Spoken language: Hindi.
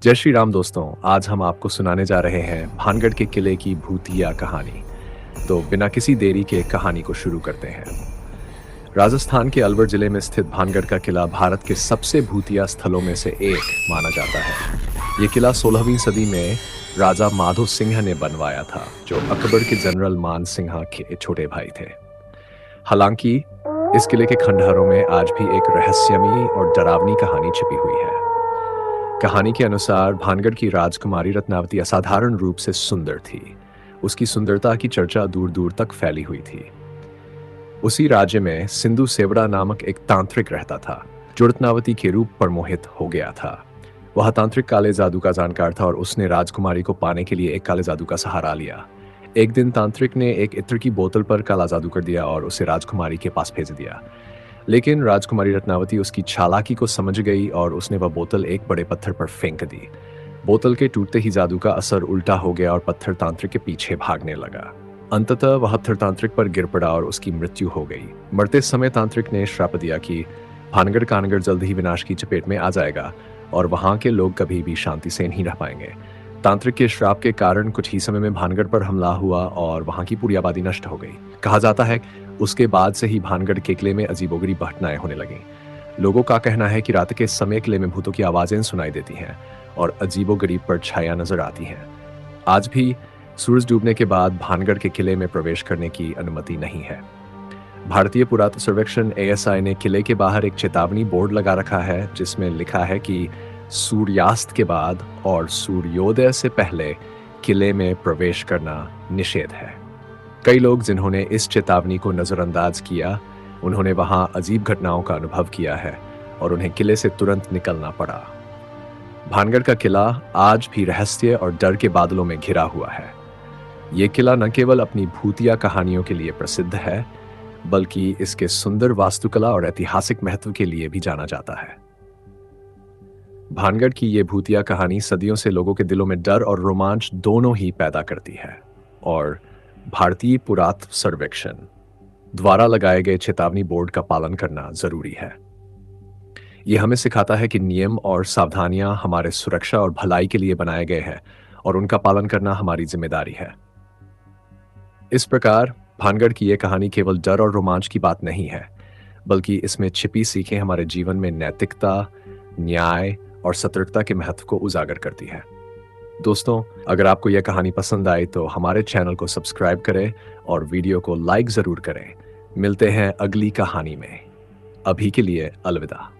जय श्री राम दोस्तों। आज हम आपको सुनाने जा रहे हैं भानगढ़ के किले की भूतिया कहानी। तो बिना किसी देरी के कहानी को शुरू करते हैं। राजस्थान के अलवर जिले में स्थित भानगढ़ का किला भारत के सबसे भूतिया स्थलों में से एक माना जाता है। ये किला 16वीं सदी में राजा माधो सिंह ने बनवाया था, जो अकबर के जनरल मान सिंह के छोटे भाई थे। हालांकि इस किले के खंडहरों में आज भी एक रहस्यमयी और डरावनी कहानी छिपी हुई है। कहानी के अनुसार भानगढ़ की राजकुमारी रत्नावती असाधारण रूप से सुंदर थी। उसकी सुंदरता की चर्चा दूर दूर तक फैली हुई थी। उसी राज्य में सिंधु सेवड़ा नामक एक तांत्रिक रहता था, जो रत्नावती के रूप पर मोहित हो गया था। वह तांत्रिक काले जादू का जानकार था और उसने राजकुमारी को पाने के लिए एक काले जादू का सहारा लिया। एक दिन तांत्रिक ने एक इत्र की बोतल पर काला जादू कर दिया और उसे राजकुमारी के पास भेज दिया। लेकिन राजकुमारी रत्नावती उसकी चालाकी को समझ गई और उसने वह बोतल एक बड़े पत्थर पर फेंक दी। बोतल के टूटते ही जादू का असर उल्टा हो गया और पत्थर तांत्रिक के पीछे भागने लगा। अंततः वह पत्थर तांत्रिक पर गिर पड़ा और उसकी मृत्यु हो गई। मरते समय तांत्रिक ने श्राप दिया कि भानगढ़ कानगढ़ जल्द ही विनाश की चपेट में आ जाएगा और वहां के लोग कभी भी शांति से नहीं रह पाएंगे। तांत्रिक के श्राप के कारण कुछ ही समय में भानगढ़ पर हमला हुआ और वहां की पूरी आबादी नष्ट हो गई। कहा जाता है उसके बाद से ही भानगढ़ के किले में अजीबोगरीब घटनाएं होने लगीं। लोगों का कहना है कि रात के समय किले में भूतों की आवाजें सुनाई देती हैं और अजीबोगरीब परछाइयां नजर आती हैं। आज भी सूरज डूबने के बाद भानगढ़ के किले में प्रवेश करने की अनुमति नहीं है। भारतीय पुरातत्व सर्वेक्षण ASI ने किले के बाहर एक चेतावनी बोर्ड लगा रखा है, जिसमें लिखा है कि सूर्यास्त के बाद और सूर्योदय से पहले किले में प्रवेश करना निषेध है। कई लोग जिन्होंने इस चेतावनी को नजरअंदाज किया, उन्होंने वहां अजीब घटनाओं का अनुभव किया है और उन्हें किले से तुरंत निकलना पड़ा। भानगढ़ का किला आज भी रहस्य और डर के बादलों में घिरा हुआ है। ये किला न केवल अपनी भूतिया कहानियों के लिए प्रसिद्ध है, बल्कि इसके सुंदर वास्तुकला और ऐतिहासिक महत्व के लिए भी जाना जाता है। भानगढ़ की ये भूतिया कहानी सदियों से लोगों के दिलों में डर और रोमांच दोनों ही पैदा करती है और भारतीय पुरातत्व सर्वेक्षण द्वारा लगाए गए चेतावनी बोर्ड का पालन करना जरूरी है। यह हमें सिखाता है कि नियम और सावधानियां हमारे सुरक्षा और भलाई के लिए बनाए गए हैं और उनका पालन करना हमारी जिम्मेदारी है। इस प्रकार भानगढ़ की यह कहानी केवल डर और रोमांच की बात नहीं है, बल्कि इसमें छिपी सीखें हमारे जीवन में नैतिकता, न्याय और सतर्कता के महत्व को उजागर करती है। दोस्तों, अगर आपको यह कहानी पसंद आई तो हमारे चैनल को सब्सक्राइब करें और वीडियो को लाइक जरूर करें। मिलते हैं अगली कहानी में। अभी के लिए अलविदा।